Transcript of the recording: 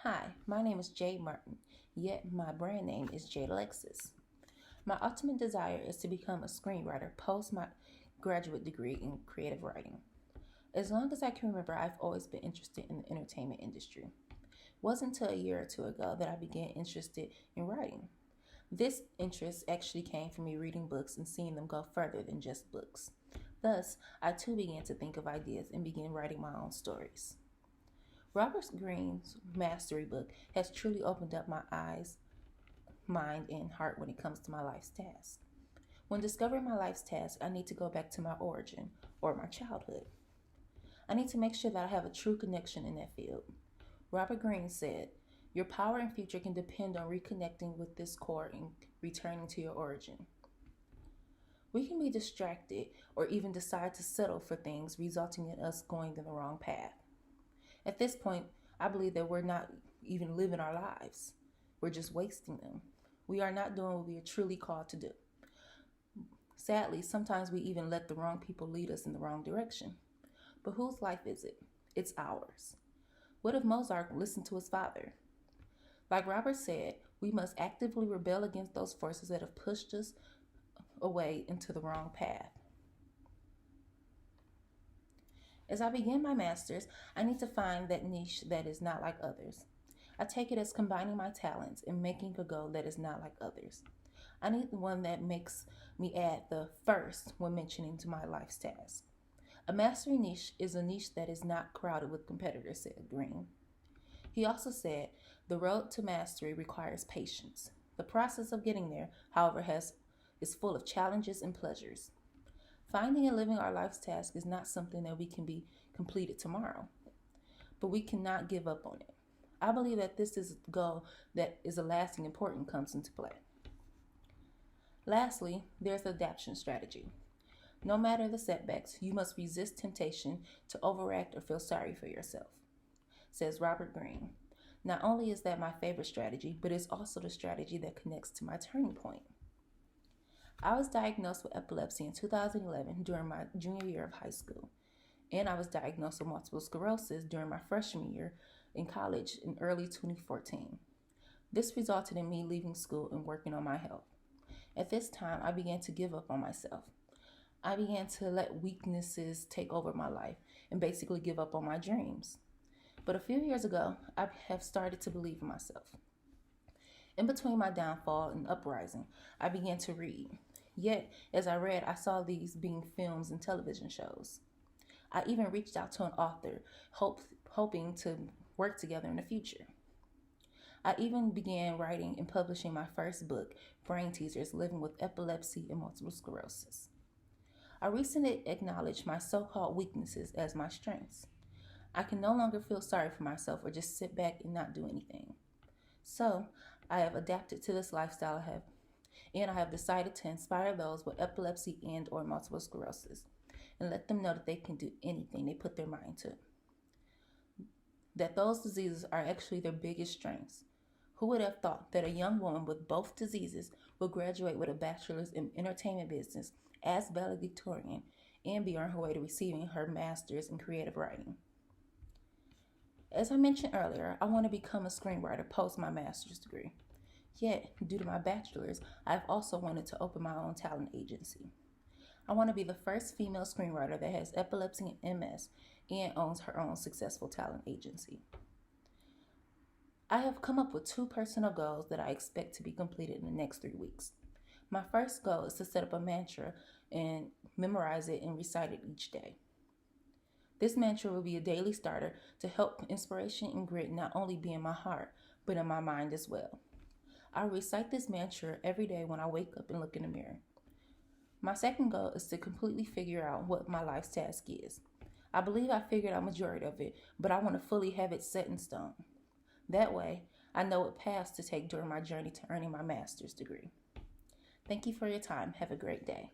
Hi, my name is Jade Martin, yet my brand name is Jade Alexis. My ultimate desire is to become a screenwriter post my graduate degree in creative writing. As long as I can remember, I've always been interested in the entertainment industry. It wasn't until a year or two ago that I began interested in writing. This interest actually came from me reading books and seeing them go further than just books. Thus, I too began to think of ideas and began writing my own stories. Robert Greene's Mastery book has truly opened up my eyes, mind, and heart when it comes to my life's task. When discovering my life's task, I need to go back to my origin or my childhood. I need to make sure that I have a true connection in that field. Robert Greene said, "Your power and future can depend on reconnecting with this core and returning to your origin." We can be distracted or even decide to settle for things, resulting in us going in the wrong path. At this point, I believe that we're not even living our lives. We're just wasting them. We are not doing what we are truly called to do. Sadly, sometimes we even let the wrong people lead us in the wrong direction. But whose life is it? It's ours. What if Mozart listened to his father? Like Robert said, we must actively rebel against those forces that have pushed us away into the wrong path. As I begin my master's, I need to find that niche that is not like others. I take it as combining my talents and making a goal that is not like others. I need one that makes me add the first when mentioning to my life's task. A mastery niche is a niche that is not crowded with competitors, said Greene. He also said, "The road to mastery requires patience. The process of getting there, however, is full of challenges and pleasures. Finding and living our life's task is not something that we can be completed tomorrow, but we cannot give up on it." I believe that this is a goal that is a lasting importance comes into play. Lastly, there's the adaptation strategy. No matter the setbacks, you must resist temptation to overact or feel sorry for yourself, says Robert Greene. Not only is that my favorite strategy, but it's also the strategy that connects to my turning point. I was diagnosed with epilepsy in 2011 during my junior year of high school, and I was diagnosed with multiple sclerosis during my freshman year in college in early 2014. This resulted in me leaving school and working on my health. At this time, I began to give up on myself. I began to let weaknesses take over my life and basically give up on my dreams. But a few years ago, I have started to believe in myself. In between my downfall and uprising, I began to read. Yet, as I read, I saw these being films and television shows. I even reached out to an author, hoping to work together in the future. I even began writing and publishing my first book, Brain Teasers: Living with Epilepsy and Multiple Sclerosis. I recently acknowledged my so-called weaknesses as my strengths. I can no longer feel sorry for myself or just sit back and not do anything. So, I have adapted to this lifestyle and I have decided to inspire those with epilepsy and or multiple sclerosis and let them know that they can do anything they put their mind to. That those diseases are actually their biggest strengths. Who would have thought that a young woman with both diseases would graduate with a bachelor's in entertainment business as valedictorian and be on her way to receiving her master's in creative writing? As I mentioned earlier, I want to become a screenwriter post my master's degree. Yet, due to my bachelor's, I've also wanted to open my own talent agency. I want to be the first female screenwriter that has epilepsy and MS and owns her own successful talent agency. I have come up with 2 personal goals that I expect to be completed in the next 3 weeks. My first goal is to set up a mantra and memorize it and recite it each day. This mantra will be a daily starter to help inspiration and grit not only be in my heart, but in my mind as well. I recite this mantra every day when I wake up and look in the mirror. My second goal is to completely figure out what my life's task is. I believe I figured out majority of it, but I want to fully have it set in stone. That way, I know what paths to take during my journey to earning my master's degree. Thank you for your time. Have a great day.